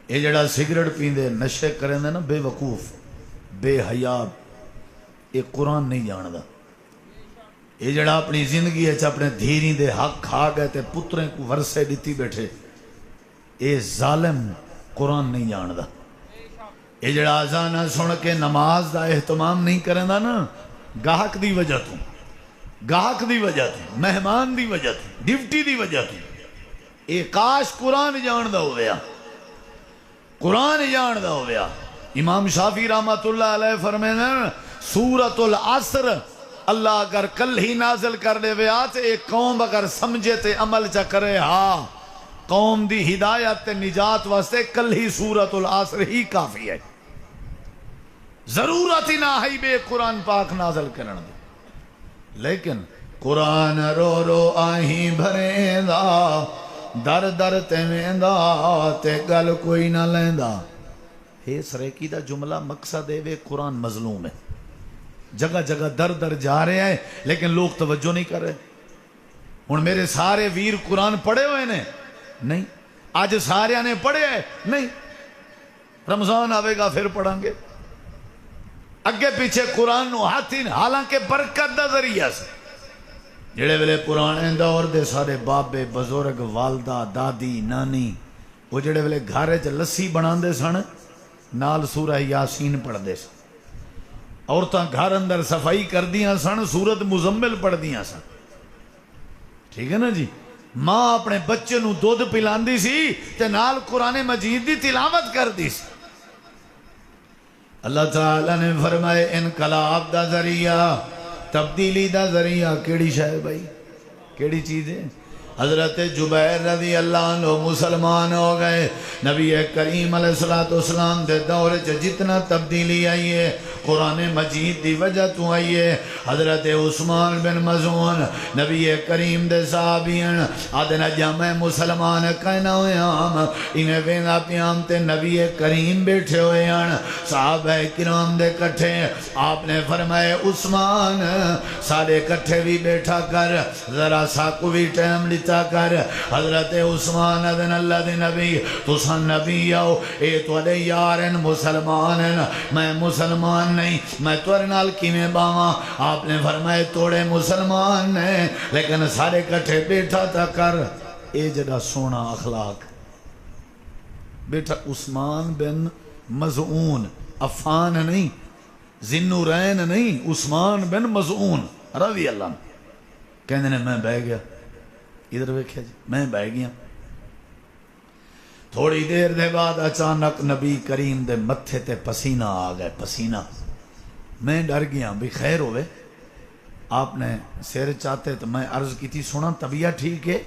یہ جڑا سگریٹ پیندے نشے کریں نا بے وقوف بے حیا، یہ قرآن نہیں جاندا۔ یہ جڑا اپنی زندگی اپنے دھیری دے حق کھا گئے تے پتریں کو ورثے دیتی بیٹھے، یہ ظالم قرآن نہیں جاندا۔ یہ جڑا اذان سن کے نماز دا اہتمام نہیں کرندا نا، گاہک دی وجہ تو، گاہک دی وجہ تو، مہمان دی وجہ تو، ڈیوٹی دی وجہ تو، یہ کاش قرآن جاندا ہویا، قرآن جاندا ہویا۔ امام شافعی رحمت اللہ علیہ فرمائے سورۃ العصر اللہ اگر کل ہی نازل کر لے ویا تے ایک قوم اگر سمجھے تے عمل چا کرے، ہاں قوم دی ہدایت تے نجات واسطے کل ہی سورۃ العصر ہی کافی ہے، ضرورت ہی نہ ہے بے قرآن پاک نازل کرن دی۔ لیکن قرآن رو رو آہیں بھریں دا، در در تے ویندا تے گل کوئی نہ لیندا۔ ہے سریکی دا جملہ مقصد ہے وے قرآن مظلوم ہے، جگہ جگہ در در جا رہے ہیں لیکن لوگ توجہ نہیں کر رہے۔ ہن میرے سارے ویر قرآن پڑھے ہوئے نے نہیں، آج سارے نے پڑھے ہیں نہیں، رمضان آوے گا پھر پڑھیں گے، اگے پیچھے قرآن نو ہاتھ ہی، حالانکہ برکت دا ذریعہ سے جڑے ویلے پرانے دور دے سارے بابے بزرگ والدہ دادی نانی وہ جڑے ویلے گھر چ لسی بنا دے سن نال سورہ یاسین پڑھ دے سن، عورتاں گھر اندر صفائی کر دیاں سن سورت مزمل پڑھ دیاں سن، ٹھیک ہے نا جی۔ ماں اپنے بچے نو دودھ پلاندی سی تے نال قرآن مجید دی تلاوت کر دی سی۔ اللہ تعالیٰ نے فرمائے انقلاب دا ذریعہ، تبدیلی دا ذریعہ کیڑی شے بھائی، کیڑی چیز ہے؟ حضرت جبیر رضی اللہ عنہ مسلمان ہو گئے، نبی کریم علیہ السلام دے دور جتنا تبدیلی آئی ہے قرآن مجید دی وجہ تو آئی ہے۔ حضرت عثمان بن مظعون نبی کریم دے صحابین آدھنا جامع مسلمان کہنا ہوئے ہم انہیں وینا پیام تے نبی کریم بیٹھے ہوئے ہیں، صحابہ کرام دے کٹھے، آپ نے فرمائے عثمان سارے کٹھے بھی بیٹھا کر، ذرا سا کو بھی ٹائم لیتا کر۔ حضرت عثمان ادن اللہ دے نبی تسا نبی آؤ، اے تو علی یارن مسلمان ہیں، میں مسلمان نہیں، میں تور نال کیویں باواں؟ آپ نے فرمائے توڑے مسلمان ہیں لیکن سارے کٹھے بیٹھا تا کر۔ اے جڑا سونا اخلاق بیٹا عثمان بن مظعون، عفان نہیں، ذنورین نہیں، عثمان بن مظعون رضی اللہ عنہ کہنے نے میں بہ گیا، ادھر ویکھیا جی میں بہ گیا۔ تھوڑی دیر دے بعد اچانک نبی کریم دے متھے تے پسینہ آ گئے، پسینہ، میں ڈر گیا بھی خیر ہوئے۔ آپ نے سیر چاہتے تو میں عرض کی تھی سنا طبیعت ٹھیک ہے؟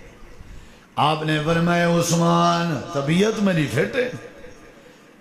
آپ نے فرمایا عثمان طبیعت میری فٹ ہے،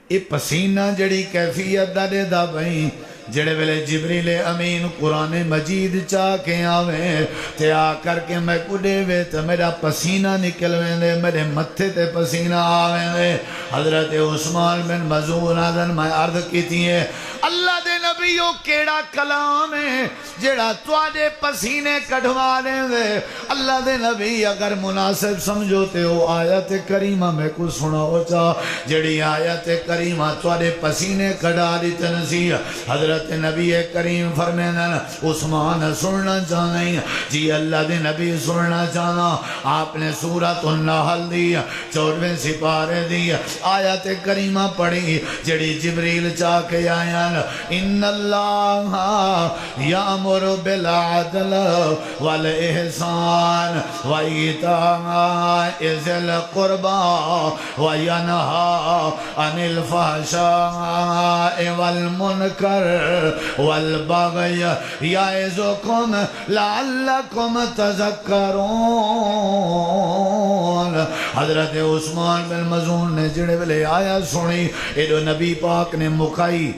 یہ پسینہ جڑی کیفیت دا دے دا بھئی جڑے ویلے جبریل امین قرآن مجید چاہ کے آویں تے آ کر کے میں کو دے وے تے میرا پسینہ نکلویں دے، میرے متھے تے پسینہ آویں دے۔ حضرت عثمان بن مظعون آدن میں عرض کی تھی ہے اللہ دے نبیوں کیڑا کلام ہے جڑا تواڈے پسینے کڑھوا دیں دے۔ اللہ دے نبی اگر مناسب سمجھو تے او آیت کریمہ میں کو سناؤ چاہ جڑی آیت کریمہ تواڈے پسینے کڑھا دی تنسی۔ حضرت نبی کریم فرمینا عثمان سننا چاہیں جی اللہ دے نبی سننا چاہنا۔ آپ نے سورۃ النحل دی 14ویں سپارے دی آیت کریمہ پڑھی جڑی جبریل چاہ کے آیاں ان اللہ یامر بالعدل والاحسان وایتاء ذی القربى وینہی عن الفحشاء والمنکر والبغی یعظکم لعلکم تذکرون۔ حضرت عثمان بن مظعون نے جڑے ویلے آیا سنی ایڈو نبی پاک نے مکائی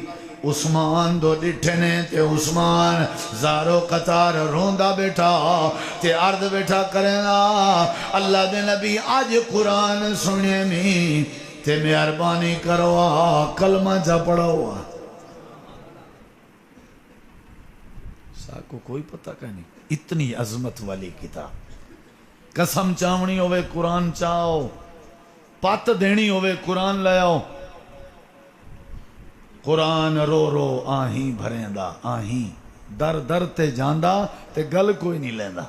عثمان دو ڈٹھے نے تے عثمان زارو قطار روندا بیٹھا تے عرض بیٹھا کرنا اللہ دے نبی آج قرآن سنے میں تے مہربانی کرو کلمہ جا پڑھا ہوا ساکو کوئی پتہ کہ نہیں اتنی عظمت والی کتاب قسم چاونی ہوئے قرآن چاہو پت دینی ہوئے قرآن لے آؤ، قرآن رو رو آہیں بھریں دا، آہیں در در تے جاندہ تے گل کوئی نہیں لیندہ۔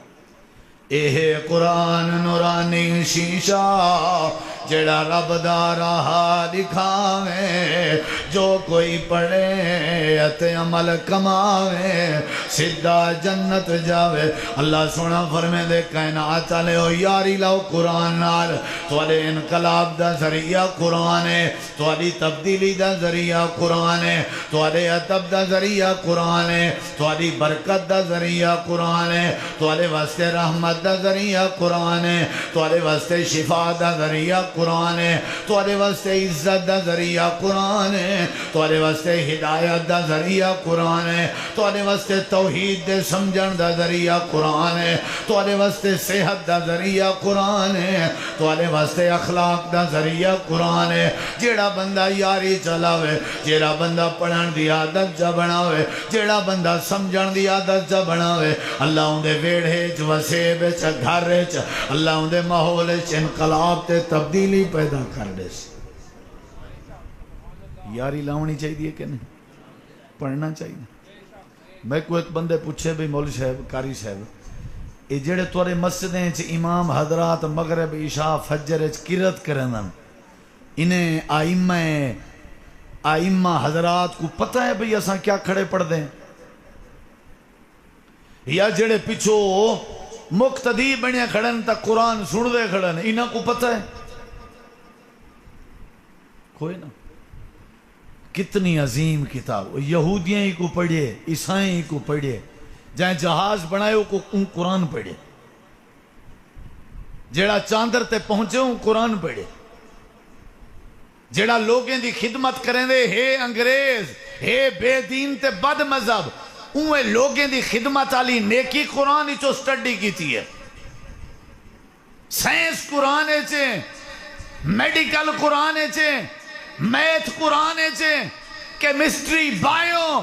اے قرآن نورانی شیشہ جڑا رب دا راہ دکھاوے، جو کوئی پڑھے تے عمل کماوے سدھا جنت جاوے۔ اللہ سونا فرمے دے کائنات والے ہو یاری لاؤ قرآن نال، تواڈے انقلاب دا ذریعہ قرآن ہے، تواڈی تبدیلی دا ذریعہ قرآن ہے، تواڈے ادب دا ذریعہ قرآن ہے، تواڈی برکت دا ذریعہ قرآن ہے، تواڈے واسطے رحمت دا ذریعہ قرآن ہے، تواڈے واسطے شفا دا ذریعہ قرآن ہے، تواڈے واسطے عزت دا ذریعہ قرآن ہے، تواڈے واسطے ہدایت دا ذریعہ قرآن ہے، تواڈے واسطے توحید دے سمجھن دا ذریعہ قرآن ہے، تواڈے واسطے صحت دا ذریعہ قرآن ہے، تواڈے واسطے اخلاق دا ذریعہ قرآن ہے۔ جیڑا بندہ یاری چلاوے، جیڑا بندہ پڑھن دی عادت جا بناوے، جیڑا بندہ سمجھن دی عادت جا بناوے، اللہ ان دے ویڑھے چ وسے وچ گھر وچ اللہ ان دے ماحول وچ انقلاب تے تبدیلی پیدا کر دے سی۔ یاری لاؤنی چاہیے کہ نہیں؟ پڑھنا چاہیے۔ میں کوئی ایک بندے پوچھے بھی مولوی صاحب، قاری صاحب، یہ جڑے تورے مسجدیں چ امام حضرات مغرب عشاء فجر وچ قرات کرن، انہیں آئمہ حضرات کو پتہ ہے بھئی اساں کیا کھڑے پڑھ دیں؟ یا جڑے پچھو مقتدی بنے کھڑن تا قرآن سن دے کھڑن، انہاں کو پتہ ہے؟ کوئی نہ۔ کتنی عظیم کتاب، یہودیاں ہی کو پڑھے، عیسائیں ہی کو پڑھے، جہاں جہاز بنائے کو قرآن پڑھے، جیڑا چاندر تے پہنچے ہوں قرآن پڑھے، جیڑا لوگیں دی خدمت کریں دے ہے انگریز ہے بے دین تے بد مذہب، اوہ لوگیں دی خدمت علی نیکی قرآن چو سٹڈی کی تھی ہے، سائنس قرآن چے، میڈیکل قرآن چے، میتھ قرآن چے، کیمسٹری بائیو،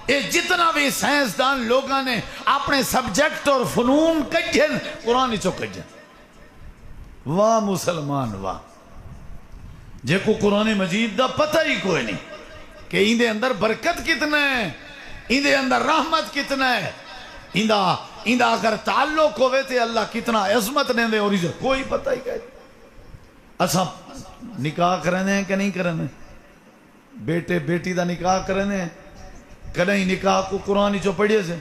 یہ جتنا بھی سائنسدان لوگاں نے اپنے سبجیکٹ اور فنون کجھن قرآن چو کجھن۔ واہ مسلمان واہ، جے کو قرآن مجید دا پتہ ہی کوئی نہیں کہ ان دے اندر برکت کتنا ہے، ان دے اندر رحمت کتنا ہے، ان دا اگر تعلق ہوئے تھے اللہ کتنا عظمت نے دے، اور اسے کوئی پتہ ہی کہتے۔ اساں نکاح کرنے ہیں کہ نہیں کرنے؟ بیٹے بیٹی دا نکاح کرنے ہیں، کہیں نکاح کو قرآن چو پڑھئے سے؟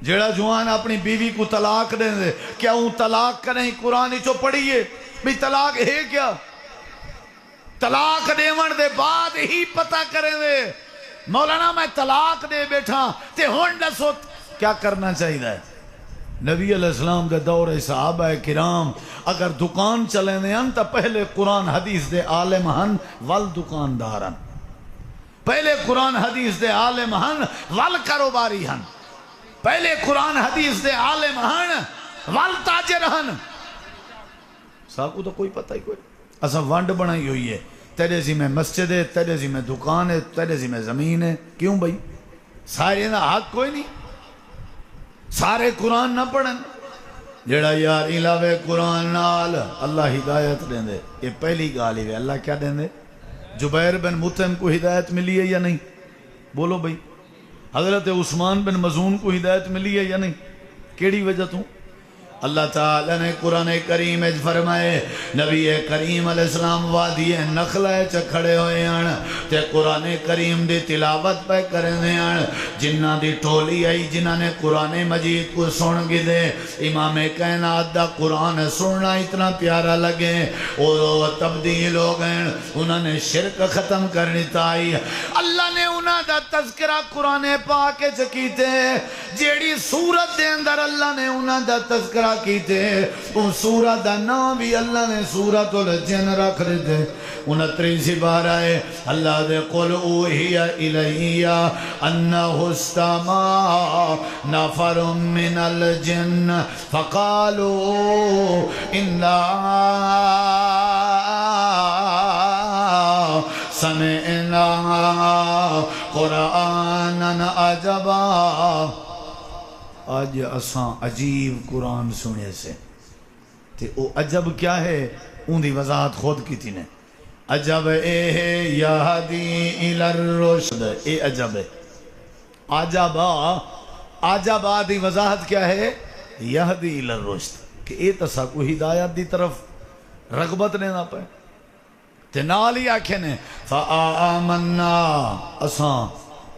جیڑا جوان اپنی بیوی کو طلاق دیں دے، کیا ہوں طلاق کریں قرآن چو پڑھئے؟ بھی طلاق ہے کیا؟ طلاق دیون دے بعد ہی پتہ کریں دے مولانا میں طلاق دے بیٹھا تے ہون دسو کیا کرنا چاہیے ہے؟ نبی علیہ السلام دے دور صحابہ کرام اگر دکان چلیں دے ہن تا پہلے قرآن حدیث دے عالم ہن وال دکاندارن، پہلے قرآن حدیث دے عالم ہن وال کاروباری ہن، پہلے قرآن حدیث دے عالم ہن وال تاجر ہن۔ ساکو تو کوئی پتہ ہی کوئی، اساں وانڈ بنائی ہوئی ہے، تیرے ذمہ مسجد ہے، تیرے ذمہ دکان ہے، تیرے ذمہ زمین ہے، کیوں بھائی؟ سارے نہ حق کوئی نہیں، سارے قرآن نہ پڑھن۔ جڑا یار علاوہ قرآن نال اللہ ہدایت دیں دے، یہ پہلی گالی ہے۔ اللہ کیا دیں دے؟ جبیر بن مطعم کو ہدایت ملی ہے یا نہیں؟ بولو بھائی۔ حضرت عثمان بن مظعون کو ہدایت ملی ہے یا نہیں؟ کیڑی وجہ تو؟ اللہ تعالیٰ نے قرآن کریم فرمائے نبی کریم علیہ السلام وادی نخلہ کھڑے ہوئے ہیں تے قرآن کریم دی تلاوت پہ کرنے ہیں، جنہ دی ٹولی آئی جنہ نے قرآن مجید کو سن گی دے، امام کائنات دا قرآن سننا اتنا پیارا لگے، وہ تبدیل ہو گئے، انہوں نے شرک ختم کرنی تائی۔ اللہ نے انہوں دا تذکرہ قرآن پاک چکیتے، جیڑی سورت دے اندر اللہ نے انہوں دا تذکرہ کیتے، ان سورت دا نام بھی اللہ نے سورت الجن رکھ دیتے۔ 29 بار آئے اللہ دے قل اوہی الیہ انہ استماع نفر من الجن فقالوا انا سمعنا قرآنا عجبا۔ آج اساں عجیب قرآن سنے سے تے او عجب کیا ہے ان دی وضاحت خود کی تھی نے عجب اے یہدی الی الرشد اے عجب ہے عجبا دی وضاحت کیا ہے یہدی الی الرشد کہ اے تسا کو ہدایت دی طرف رغبت نے نہ پائے تے نال ہی آکھے نے فآمنا اساں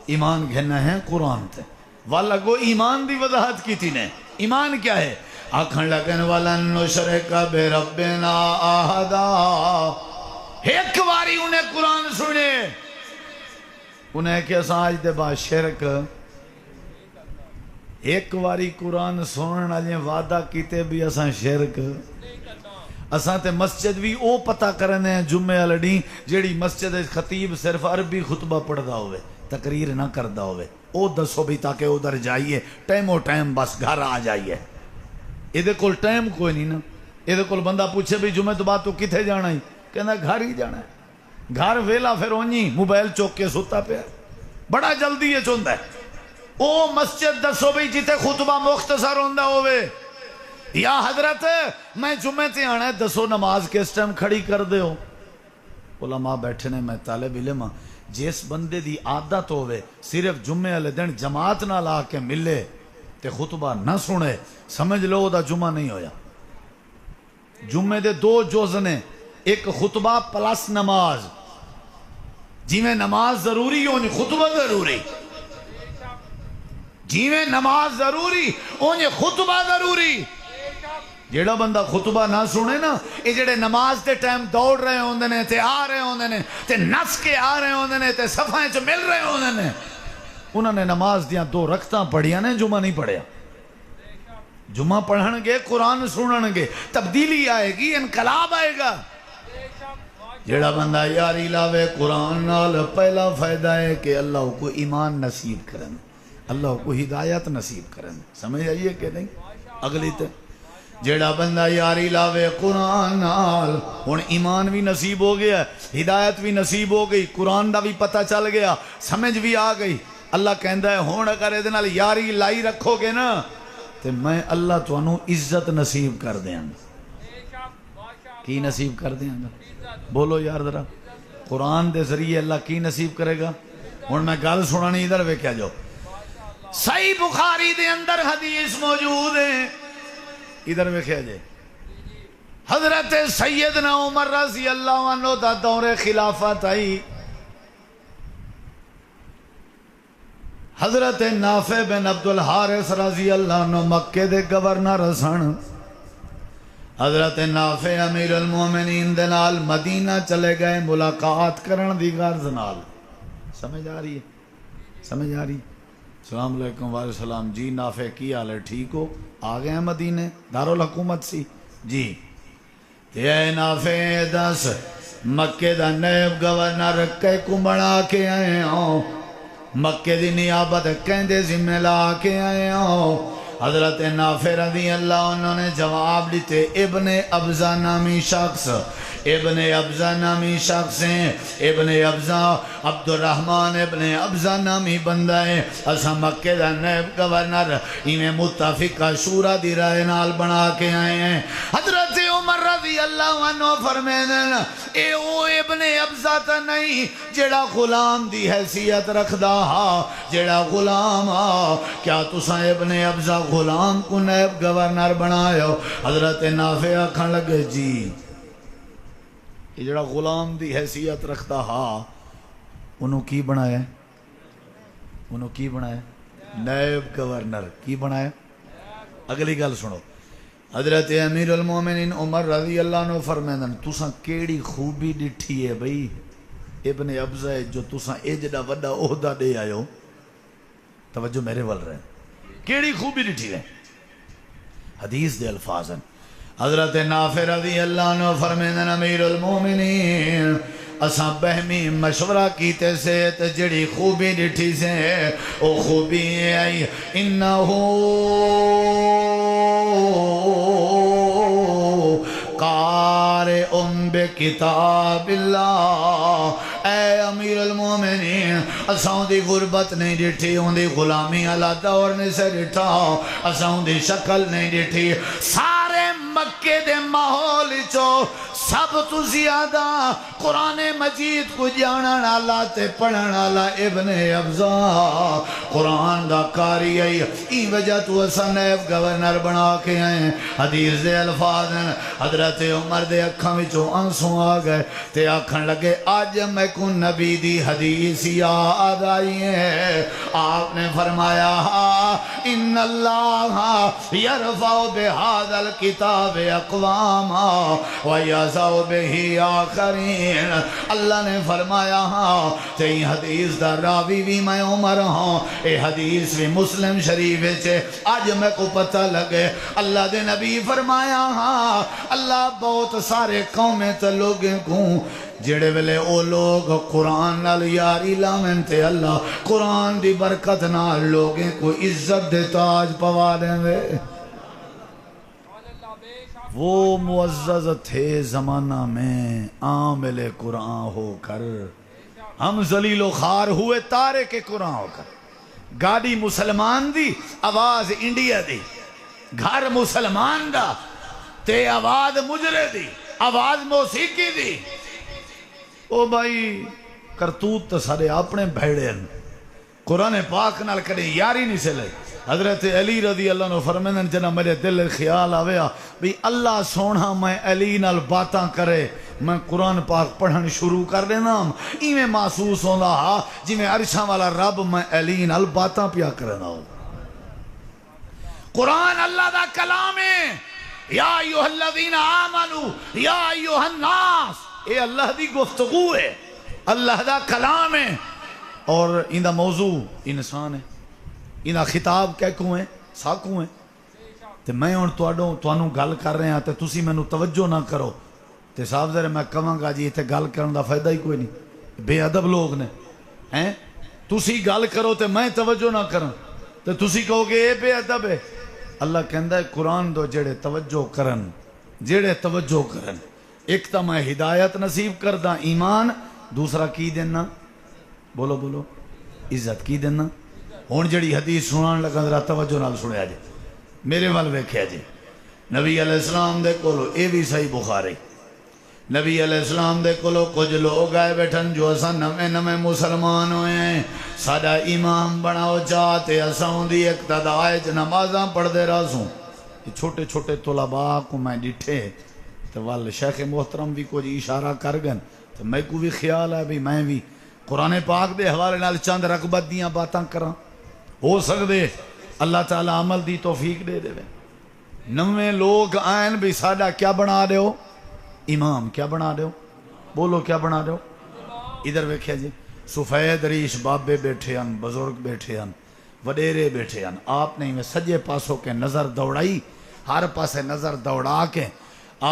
ایمان گھنا ہے قرآن تے والا گو ایمان دی وضاحت کی تھی نے ایمان کیا ہے آکھن لگن ولن نشرک بربنا احدا ایک واری انہیں قرآن سنے انہیں کہ اساں آج دے بعد شرک ایک واری قرآن سنن والے وعدہ کیتے بھی اساں شرک اساں تے مسجد بھی او پتہ کرنے ہیں جمعے والے ڈی جیڑی مسجد خطیب صرف عربی خطبہ پڑھدا ہوئے تقریر نہ کردا ہوئے او دسو بھی تاکہ ادھر جائیے ٹائم و ٹائم بس گھر آ جائیے یہ کول ٹائم کوئی نہیں نا یہ کول بندہ پوچھے بھی جمعے تو بعد تو کتھے جانا ہی کہنا گھر ہی جانا ہے گھر ویلا پھر اونجی موبائل چوک کے ستا پیا بڑا جلدی یہ چوندا ہے او مسجد دسو بھی جیتے خطبہ مختصر ہوندا ہوئے یا حضرت میں جمعے تے آنا ہے دسو نماز کس ٹائم کھڑی کر دے ہو علماء بیٹھے نے میں طالب علم جس بندے دی عادت ہوئے صرف جمعے والے دن جماعت نہ لا کے ملے تے خطبہ نہ سنے سمجھ لو دا جمعہ نہیں ہویا جمعے دے دو جز نے ایک خطبہ پلس نماز جی میں نماز ضروری ہونی خطبہ ضروری جی میں نماز ضروری ہونی خطبہ ضروری جیڑا بندہ خطبہ نہ سنے نا یہ جڑے نماز دے ٹائم دوڑ رہے ہوندے نے تے آ رہے ہوندے نے تے نس کے آ رہے ہوندے نے تے صفائیں چ مل رہے ہوندے نے انہوں نے نماز دیاں 2 رکعتاں پڑھیاں نے جمعہ نہیں پڑھیا جمعہ پڑھن گے قرآن سنن گے تبدیلی آئے گی انقلاب آئے گا جیڑا بندہ یاری لاوے قرآن نال پہلا فائدہ ہے کہ اللہ کو ایمان نصیب کرن اللہ کو ہدایت نصیب کرن سمجھ آئیے کہ نہیں اگلی تے جیڑا بندہ یاری لاوے قرآن نال ہن ایمان بھی نصیب ہو گیا ہدایت بھی نصیب ہو گئی قرآن دا بھی پتہ چل گیا سمجھ بھی آ گئی اللہ کہندا ہے ہن اگر ادے نال یاری لائی رکھو گے نا تے میں اللہ تانوں عزت نصیب کر دیاں کی نصیب کر دیاں گا بولو یار ذرا قرآن دے ذریعے اللہ کی نصیب کرے گا ہن میں گل سنانی ادھر ویکھیا جو صحیح بخاری دے اندر حدیث موجود ہے ادھر ویکھیا جے حضرت سیدنا عمر رضی اللہ عنہ دا دور خلافت آئی حضرت نافع بن عبد الحارث رضی اللہ عنہ مکے دے گورنر سن حضرت نافع امیر المومنین دے نال مدینہ چلے گئے ملاقات کرن دی غرض نال سمجھ آ رہی ہے سمجھ آ رہی السلام علیکم وعلیکم السلام جی نافع کی حال ہے ٹھیک ہو آ گئے ہیں مدینے دارالحکومت سی جی تے اے نافع دس مکے دا نیب گورنر کہ کو بنا کے آئے ہوں مکے دی نیابت کہندے ذمہ لا کے آئے ہوں حضرت نافع رضی اللہ عنہ نے جواب دیتے ابن ابزہ نامی شخص ابن ابزہ نامی شخص ہیں ابن ابزہ عبد الرحمن ابن ابزہ نامی بندہ ہے اسا مکے دا نیب گورنر انہیں متفقہ شورا دی رائے نال بنا کے آئے ہیں حضرت عمر رضی اللہ عنہ فرمیدن اے او ابن ابزہ تا نہیں جیڑا غلام دی حیثیت رکھ دا ہا جیڑا غلام ہا کیا تسا ابن ابزہ غلام کو نیب گورنر بنایا حضرت نافع آکھن لگے جی یہ جڑا غلام دی حیثیت رکھتا ہا انہوں کی بنایا انہوں کی بنایا نیب گورنر کی بنایا اگلی گل سنو حضرت امیر المومنین عمر رضی اللہ عنہ فرمیدن تساں کیڑی خوبی ڈٹھی ہے بھئی ابن ابزہ جو تساں اے جڑا وڈا عہدہ دے آئے ہو توجہ میرے ول رہے کیڑی خوبی ڈٹھی ہے حدیث دے الفاظ ہیں حضرت نافع رضی اللہ عنہ فرمیدن امیر المومنین اساں بہمی مشورہ کیتے سے جڑی خوبی ڈٹھی سے او خوبی آئی انہو قارئ بکتاب اللہ اے امیر المومنین اساں دی غربت نہیں ڈٹھی ہوں دی غلامی اللہ دور نے سے ڈٹھا اساں دی شکل نہیں ڈٹھی سارے مکے دے ماحول چو سب تو زیادہ قرآن مجید کو جانن والا تے پڑھن والا ابن ابزا قرآن دا قاری ہے. ای وجہ تو اسا نیب گورنر بنا کے آئے. حدیث دے الفاظ ہیں حضرت عمر دے اکھاں وچوں آنسو آ گئے تے آکھن لگے آج میں کو نبی دی حدیث یاد آئی ہے. آپ نے فرمایا ان اللہ یرفع بہذا الکتاب اقواما ویضع بہ آخرین. اللہ نے فرمایا تے حدیث دا راوی بھی میں عمر ہوں. اے حدیث بھی مسلم شریف ہے. آج میں کو پتہ لگے اللہ دے نبی فرمایا اللہ بہت سارے قومیں تے لوگیں کو جڑے ویلے او لوگ قرآن نال یاری لاویں تے اللہ قرآن دی برکت نال لوگیں کو عزت دے تاج پوا دیں وے. وہ معزز تھے زمانہ میں عامل قرآن ہو کر ہم ذلیل و خوار ہوئے تارک قرآن ہو کر. گاڑی مسلمان دی آواز انڈیا دی گھر مسلمان دا تے آواز مجرے دی آواز موسیقی دی. او بھائی کرتوت تو سارے اپنے بھیڑے ہیں. قرآن پاک نال کدے یاری نہیں سے لے. حضرت علی رضی اللہ عنہ فرمائیں جنا میرے دل خیال آویا بھی اللہ سونا میں علی نال باتاں کرے میں قرآن پاک پڑھن شروع کر دینا ایویں محسوس ہوندا جی میں عرشاں والا رب میں علی نال باتاں پیا کرنا ہو. قرآن اللہ دا کلام ہے. یا ایھا الذین آمنو یا ایھا الناس اے اللہ دی گفتگو ہے اللہ دا کلام ہے اور ان دا موضوع انسان ہے. ان دا خطاب کہکوں ہے ساکوں ہے. تے میں ہن تانوں گل کر رہے ہیں تے تسی مینوں توجہ نہ کرو تے صاحب ذرا میں کہاں گا جی تے گل کرن دا فائدہ ہی کوئی نہیں. بے ادب لوگ نے ہیں. تسی گل کرو تے میں توجہ نہ کراں تے تسی کہو گے اے بے ادب ہے. اللہ کہندا ہے قرآن دو جڑے توجہ کرن ایک تا میں ہدایت نصیب کردہ ایمان دوسرا کی دینا بولو بولو عزت کی دینا. ہون جڑی حدیث سنان لگا ذرا توجہ نال سنیا جی میرے وال ویکھیا جی. نبی علیہ السلام دے کولو اے بھی صحیح بخاری نبی علیہ السلام دے کولو کچھ لوگ آئے بیٹھن جو اساں نویں مسلمان ہوئے ہیں ساڈا امام بناؤ چاہتے اساں دی اقتداء وچ نمازاں پڑھ دے رہسوں. چھوٹے چھوٹے طلباء کو میں ڈٹھے تو وال شیخ محترم بھی کچھ اشارہ کر گن تو میں کو بھی خیال ہے بھی میں بھی قرآن پاک دے حوالے نال چند رغبت دیاں باتاں کراں. ہو سکدے اللہ تعالیٰ عمل دی توفیق دے دے. نویں لوگ آئین بھی ساڈا کیا بنا دیو امام کیا بنا دیو بولو کیا بنا دیو. ادھر ویکھیا جی سفید ریش بابے بیٹھے ہیں بزرگ بیٹھے ہیں وڈیرے بیٹھے ہیں. آپ نے سجے پاسوں کے نظر دوڑائی ہر پاسے نظر دوڑا کے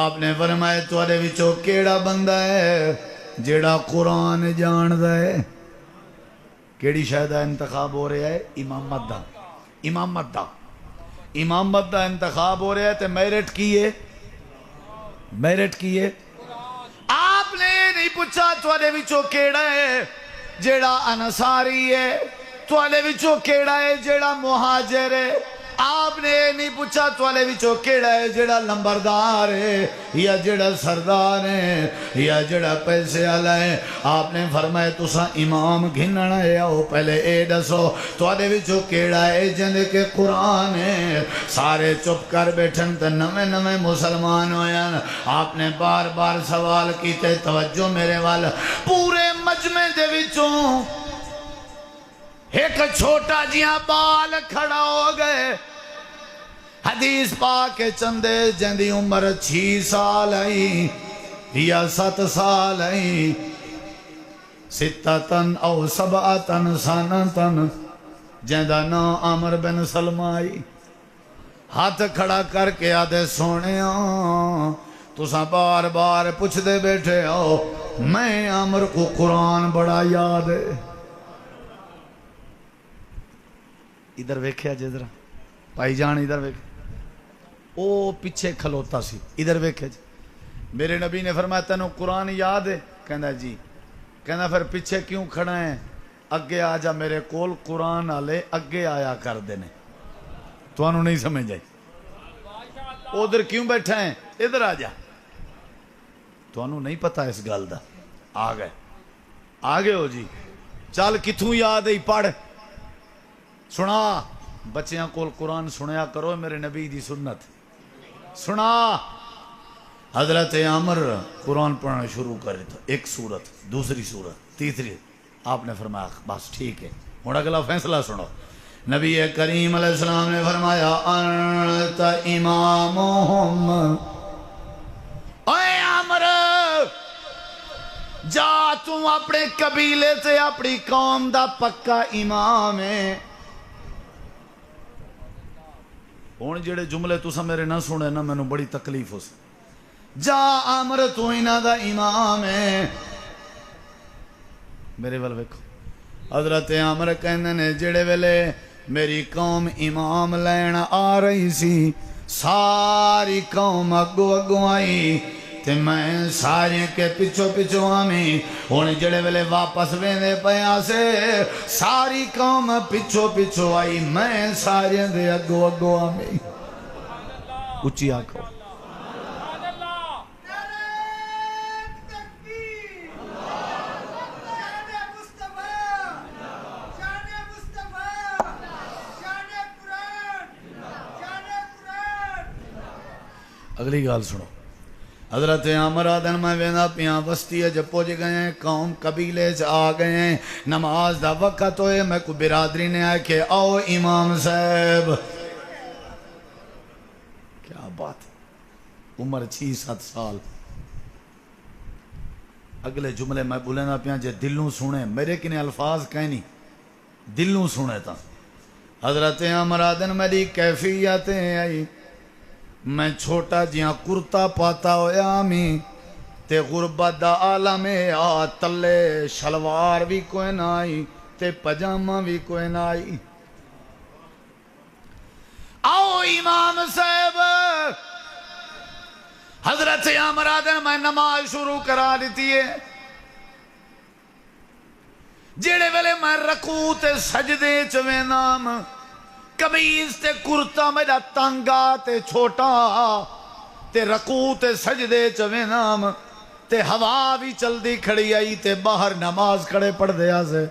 آپ نے فرمایا تواڈے وچوں کیڑا بندہ ہے جیڑا قرآن جاندا ہے. کیڑی شے دا انتخاب ہو رہا ہے امامت دا انتخاب ہو رہا ہے تے میرٹ کی ہے آپ نے نہیں پوچھا تواڈے وچوں کیڑا ہے جیڑا انصاری ہے تواڈے وچوں کیڑا ہے جیڑا مہاجر ہے. آپ نے نہیں پوچھا تواڈے وچوں کیڑا ہے جیڑا لمبردار ہے یا جیڑا سردار ہے یا جیڑا پیسے والا ہے. آپ نے فرمایا تساں امام گھننا ہے او پہلے اے دسو تواڈے وچوں کیڑا ہے جن کے قرآن ہے. سارے چپ کر بیٹھن تے نویں مسلمان ہوئے. آپ نے بار بار سوال کیتے توجہ میرے وال. پورے مجمع دے وچوں ایک چھوٹا جیاں بال کھڑا ہو گئے. حدیث پاک کے چندے جندی عمر 6 سال آئی یا 7 سال آئی 6 او 7 سنتن جندہ نام عمر بن سلمہ آئی. ہاتھ کھڑا کر کے آدھے سونے تساں بار بار پوچھ دے بیٹھے ہو میں عمر کو قرآن بڑا یاد ہے. ادھر ویکھیا جی ذرا بھائی جان ادھر ویکھ او پیچھے کھلوتا سی ادھر ویکھیا جی. میرے نبی نے فرمایا تینوں قرآن یاد ہے کہندا جی. کہندا پھر پیچھے کیوں کھڑا ہے اگے آ جا میرے کول قرآن والے اگے آیا کر دے نے. تانوں نہیں سمجھ آئی ادھر کیوں بیٹھا ہے؟ ادھر آ جا. تھانوں نہیں پتا اس گل دا. آ گئے ہو جی. چل کتھوں یاد ہے پڑھ سنا. بچیاں کول قرآن سنیا کرو میرے نبی دی سنت. سنا. حضرت عمر قرآن پڑھنا شروع کرے تو ایک سورت، دوسری سورت، تیسری. آپ نے فرمایا بس ٹھیک ہے. ہوں اگلا فیصلہ سنو. نبی کریم علیہ السلام نے فرمایا انت امامہم. اے عمر جا تم اپنے قبیلے سے اپنی قوم دا پکا امام ہے. ہوں جڑے جملے تسا میرے نہ سنے نا مینوں بڑی تکلیف ہو سی. جا عمر تو انہاں دا امام ہے. میرے ول ویکھو. حضرت عمر کہندے نے جڑے ویلے میری قوم امام لین آ رہی سی ساری قوم اگوں آئی تے میں سارے کے پچھو آمی. ہن جڑے ویلے واپس ویندے پیا سے ساری قوم پچھو آئی میں سارے دے اگوں آمی. اچھی آکھو اگلی گال سنو. حضرت عمر آدن میں ویندہ پیاں بستی ہے جب پہنچ گئے ہیں قوم قبیلے سے آ گئے ہیں نماز دا وقت ہوئے. میں کو برادری نے آئے کہ آؤ امام صاحب. کیا بات ہے. عمر 6-7 سال. اگلے جملے میں بولے نا پیاں جے دلوں سنے میرے کنے الفاظ کہنی دلوں سنے تا. حضرت عمر آدن میری کیفیتیں آئی. میں چھوٹا جیاں کرتا پاتا ہویا میں تے غربت دا عالم آ تلے شلوار بھی کوئی نہ آئی تے پجامہ بھی کوئی نہ آئی. آؤ امام صاحب. حضرت عمر آدن میں نماز شروع کرا دیتی ہے. جیڑے ویلے میں رکوع تے سجدے چویں نام قمیض تے کرتا میرا تنگا تے چھوٹا تے رکوع تے سجدے چویں نام تے ہوا بھی چل دی کھڑی آئی تے باہر نماز کھڑے پڑھ دیا سے.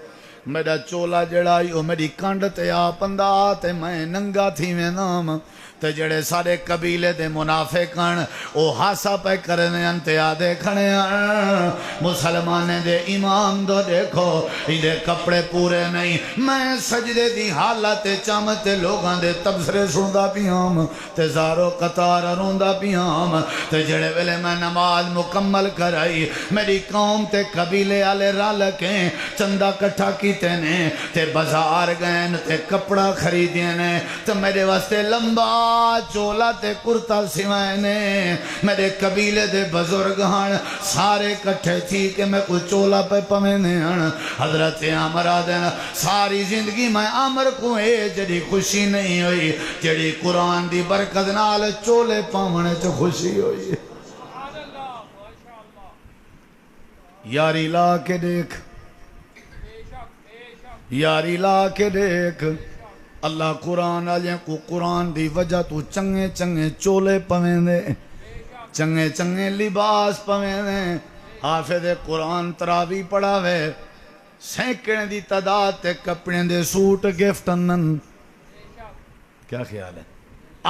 میرا چولا جڑائی او میری کانڈ تے آ پندا تے میں ننگا تھی میں نام تے جڑے سارے قبیلے دے منافقان او ہاسا پہ کرنے انتے آدھے کھڑے مسلمانے دے امام دو دیکھو ایدے کپڑے پورے نہیں. میں سجدے دی حالت چامتے لوگاں دے تبصرے سندا پیام تے زارو قطار روندا پیام تے جڑے ویلے میں نماز مکمل کرائی میری قوم تے قبیلے آلے رالکیں چندہ کٹھا کیتے نے تے بازار گئے تے کپڑا خریدے نے تے میرے واسطے لمبا چولا تے کرتا سوائے نے. میرے قبیلے دے بزرگ ہن سارے کٹھے تھی کہ میں کوئی چولا پہ پمینے ہن. حضرت عمر آدن ساری زندگی میں عمر کو اے جڑی خوشی نہیں ہوئی جڑی قرآن دی برکت نال چولے پامنے چ خوشی ہوئی. یاری لا کے دیکھ یاری لا کے دیکھ. اللہ قرآن آجیں کو قرآن دی وجہ تو چنگے چنگے چولے پویں دے چنگے چنگے لباس پویں دے. حافظ قرآن تراوی پڑھاوے سینکڑے دی تعداد تے کپڑے دے سوٹ گفٹنن. کیا خیال ہے؟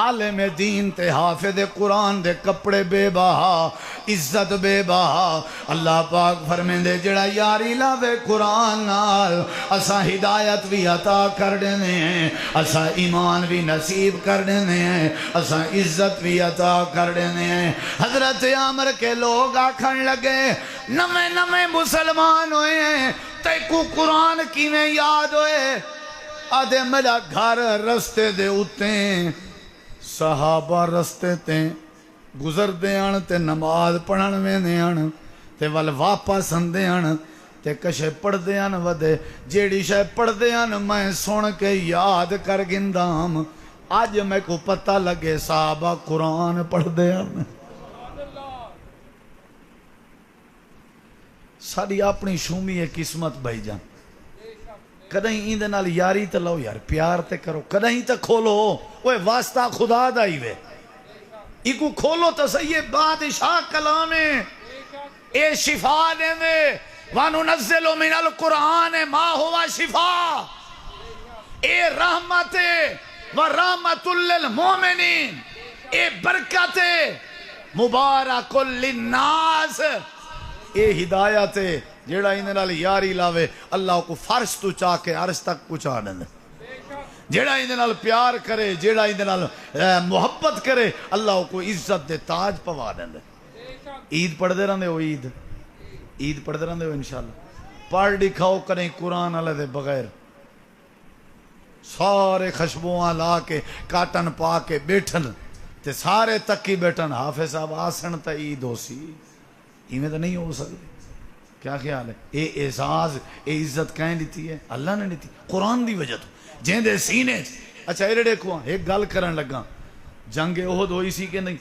عالم دین تے حافظ قرآن دے کپڑے بے بہا عزت بے بہا. اللہ پاک فرمیندے جڑا یاری لاوے قرآن نال اسا ہدایت بھی عطا کر دینے ہیں اسا ایمان بھی نصیب کر دینے ہیں اسا عزت بھی عطا کر دینے ہیں. حضرت عمر کے لوگ آکھن لگے نمے مسلمان ہوئے ہیں تے کو قرآن کی میں یاد ہوئے. آدھے میرا گھر رستے دے اتے صحابہ رستے تے گزر دیاں تے نماز پڑھن میں دیاں تے وال واپس اندیاں تے کشے پڑھ دیاں ودے جیڑی شے پڑھ دیاں میں سن کے یاد کر گندام. آج میں کو پتہ لگے صحابہ قرآن پڑھ دیاں. ساری اپنی شومی ہے قسمت بھائی جان. کدہیں ایندے نال یاری تے لو یار پیار تے کرو کدہیں تے کھولو وہ واسطہ خدا دا ہی وے. ایکو کھولو تو صحیح بادشاہ کلام ہے، اے شفا دیں دے، وَنُنَزِّلُ مِنَ الْقُرْآنِ مَا هُوَ شِفَا، اے رحمت وَرَحْمَةٌ لِّلْمُؤْمِنِينَ، اے برکت مبارک للناس، اے ہدایت جیڑا اندے نال یاری لاوے اللہ کو فرش تو چاہ کے عرش تک پہنچا دے، جیڑا اندے نال پیار کرے، جیڑا اندے نال محبت کرے اللہ کو عزت دے تاج پوا دے۔ عید پڑھ دے رہندے ہو، عید پڑھ دے رہندے ہو انشاءاللہ، پڑھ دکھاؤ کریں قرآن اللہ دے بغیر، سارے خشبواں لا کے کاٹن پا کے بیٹھن تے سارے تکی بیٹھن، حافظ صاحب آسن تا عید ہو سی، ایویں تو نہیں ہو سکتے۔ کیا خیال ہے؟ اے اعزاز اے عزت کہیں لیتی ہے؟ اللہ نے لیتی، قرآن دی وجہ تو جہاں دے سینے۔ اچھا ایرے دیکھو ایک گل کرن لگا، جنگ احد ہوئی سی کہ نہیں؟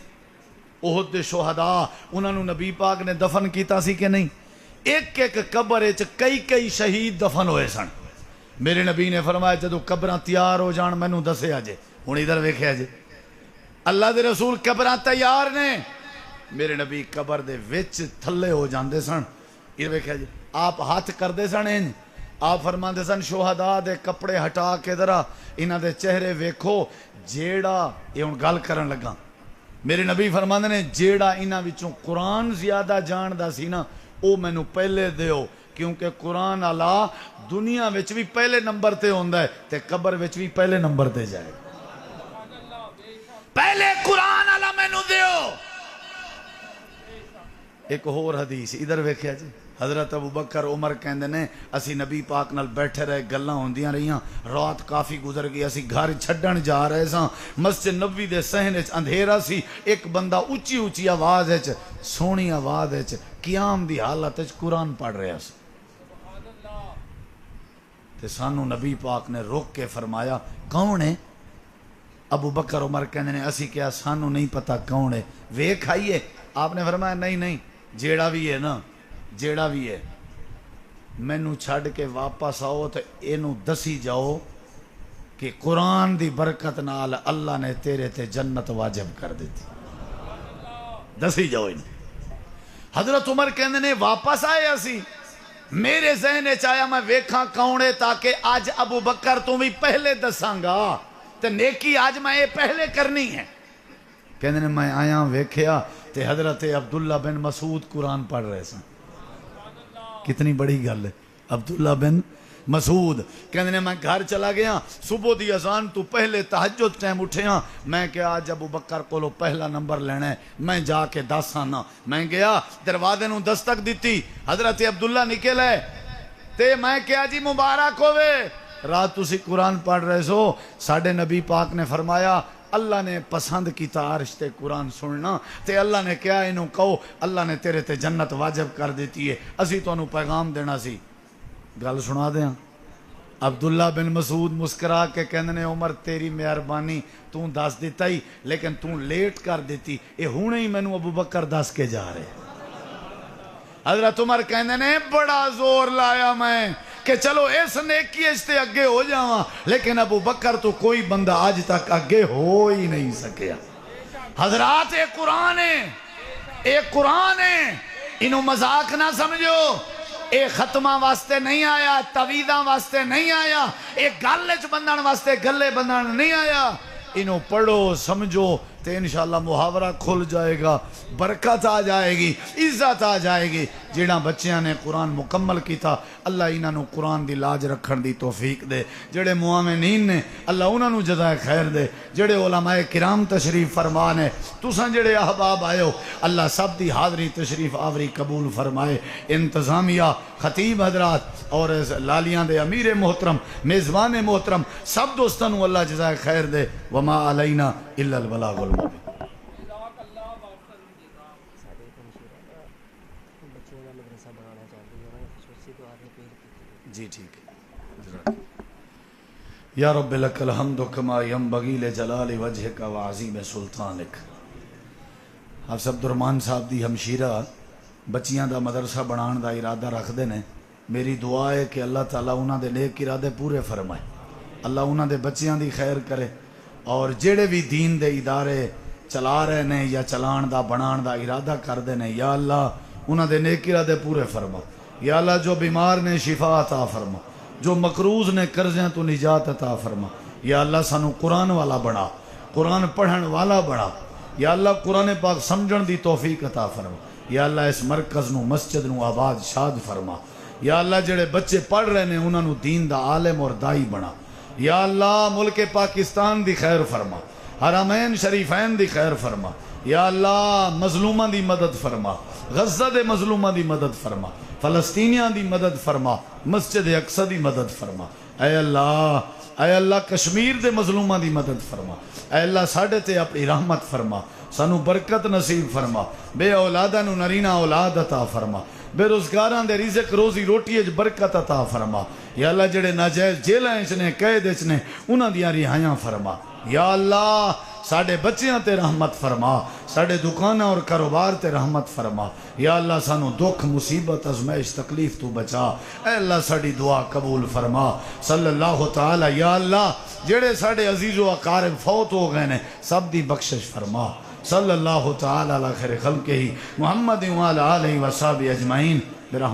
احد دے شہداء انہوں نے نبی پاک نے دفن کیتا سی کہ نہیں؟ ایک ایک قبر وچ کئی شہید دفن ہوئے سن۔ میرے نبی نے فرمایا جدو قبراں تیار ہو جان مینوں دسیا جے، ہن ادھر ویکھیا جے، اللہ دے رسول قبراں تیار نے، میرے نبی قبر دے وچ تھلے ہو جاندے سن، یہ ویکھیا جے، آپ ہاتھ کردے سن انج، آپ فرماندے سن شہداء دے کپڑے ہٹا کے ذرا انہاں دے چہرے ویکھو، جیڑا یہ ہن گل کرن لگا، میرے نبی فرماندے نے جیڑا انہاں وچوں قرآن زیادہ جاندا سی نا او مینوں پہلے دیو، کیونکہ قرآن اللہ دنیا وچ بھی پہلے نمبر تے ہوندا ہے تے قبر وچ بھی پہلے نمبر تے جائے، پہلے قرآن اللہ مینوں دیو۔ ایک اور حدیث ادھر ویکھیا جی، حضرت ابو بکر عمر کہندے نے اسی نبی پاک نال بیٹھے رہے، گلاں ہوندیاں رہیاں، رات کافی گزر گئی، اسی گھر چھڈن جا رہے ساں، مسجد نبوی دے صحن وچ اندھیرا سی، ایک بندہ اونچی آواز وچ سونی آواز وچ قیام دی حالت وچ قرآن پڑھ رہا سی، تے سانو نبی پاک نے روک کے فرمایا کون ہے؟ ابو بکر عمر کہندے نے اسی کیا سانو نہیں پتہ کون ہے، ویکھ آئیے؟ آپ نے فرمایا نہیں جیڑا بھی ہے نا، جیڑا بھی ہے مینوں چھڈ کے واپس آؤ تے اینوں دسی جاؤ کہ قرآن دی برکت نال اللہ نے تیرے تے جنت واجب کر دیتی، دسی جاؤ اینوں۔ حضرت عمر کہندے نے واپس آئے اسی، میرے ذہن وچ آیا میں ویکھاں کون ہے تاکہ آج ابو بکر تو بھی پہلے دساں گا تے نیکی آج میں یہ پہلے کرنی ہے۔ کہندے نے میں آیا ویکھیا تے حضرت عبداللہ بن مسعود قرآن پڑھ رہے سن، کتنی بڑی گل ہے، عبداللہ بن مسعود کہندے نے میں گھر چلا گیا، صبح دی اذان تو پہلے تہجد ٹائم اٹھیا، میں کہ آج ابو بکر کولو پہلا نمبر لینا ہے، میں جا کے دس آنا، میں گیا دروازے نوں دستک دیتی، حضرت عبداللہ نکلے تے میں کہا جی مبارک ہوئے، رات تسی قرآن پڑھ رہے سو، ساڈے نبی پاک نے فرمایا اللہ نے پسند کیتا عرش تے قرآن سننا تے اللہ نے کیا انہوں کہو اللہ نے تیرے تے جنت واجب کر دیتی ہے، اسی تو انہوں پیغام دینا سی، گل سنا دیاں۔ عبداللہ بن مسعود مسکرا کے کہندے نے عمر تیری مہربانی تو دس دیتا ہی لیکن تو لیٹ کر دیتی، اے ہونے ہی مینوں ابو بکر دس کے جا رہے۔ حضرت عمر کہندے نے بڑا زور لایا میں کہ چلو اس نیکی اشتے اگے ہو جاواں، لیکن ابو بکر تو کوئی بندہ آج تک اگے ہو ہی نہیں سکیا۔ حضرات اے قرآن ہے، انہوں مذاق نہ سمجھو، اے ختمہ واسطے نہیں آیا، تویدہ واسطے نہیں آیا، اے گلچ بندھن واسطے گلے بندھن نہیں آیا، انہوں پڑھو سمجھو تے انشاءاللہ محاورہ کھل جائے گا، برکت آ جائے گی، عزت آ جائے گی۔ جڑا بچیاں نے قرآن مکمل کیتا اللہ انہاں نو قرآن دی لاج رکھن دی توفیق دے، جڑے معاونین نے اللہ انہاں نو جزائے خیر دے، جڑے علماء کرام تشریف فرما نے، تساں جڑے احباب آئے ہو اللہ سب دی حاضری تشریف آوری قبول فرمائے، انتظامیہ خطیب حضرات اور لالیاں دے امیر محترم میزبان محترم سب دوستاں نو اللہ جزائے خیر دے، وما علینا الا البلاغ المبین۔ جی ٹھیک ہے، یا رب لک الحمد کما ینبغی لجلال وجہک وعظیم سلطانک۔ حافظ عبدالرحمن صاحب دی ہمشیرہ بچیاں دا مدرسہ بنان دا ارادہ رکھ دے نے، میری دعا ہے کہ اللہ تعالیٰ انہاں دے نیک ارادے پورے فرمائے، اللہ انہاں دے بچیاں دی خیر کرے، اور جڑے بھی دین دے ادارے چلا رہے نے یا چلان دا بنان دا ارادہ کردے نے، یا اللہ انہاں دے نیک ارادے پورے فرما۔ یا اللہ جو بیمار نے شفا عطا فرما، جو مقروض نے قرضیں تو نجات عطا فرما۔ یا اللہ سانو قرآن والا بنا، قرآن پڑھن والا بنا۔ یا اللہ قرآن پاک سمجھن دی توفیق عطا فرما۔ یا اللہ اس مرکز نو مسجد نو آباد شاد فرما۔ یا اللہ جڑے بچے پڑھ رہے نے انہاں نو دین دا عالم اور دائی بنا۔ یا اللہ ملک پاکستان دی خیر فرما، حرمین شریفین دی خیر فرما۔ یا اللہ مظلوماں دی مدد فرما، غزہ دے مظلوماں دی مدد فرما، فلسطینیاں دی مدد فرما، مسجد اقصی دی مدد فرما۔ اے اللہ کشمیر دے مظلوماں دی مدد فرما۔ اے اللہ ساڈے تے اپنی رحمت فرما، سانو برکت نصیب فرما، بے اولاداں نو نرینہ اولاد عطا فرما، بے روزگاراں دے رزق روزی روٹی وچ برکت عطا فرما۔ یا اللہ جڑے ناجائز جیلاں وچ نے قید وچ نے انہاں دیاں رہائیاں فرما۔ یا اللہ ساڈے بچیاں تے رحمت فرما، ساڈے دکاناں اور کاروبار تے رحمت فرما۔ یا اللہ سانو دکھ مصیبت ازمائش تکلیف تو بچا۔ اے اللہ ساڈی دعا قبول فرما۔ صلی اللہ تعالی یا اللہ جڑے ساڈے عزیز و اقارب فوت ہو گئے نے سب دی بخشش فرما۔ صلی اللہ تعالی علی خیر خلقہ محمد و علی آلہ و صحبہ اجمعین برحمتہ۔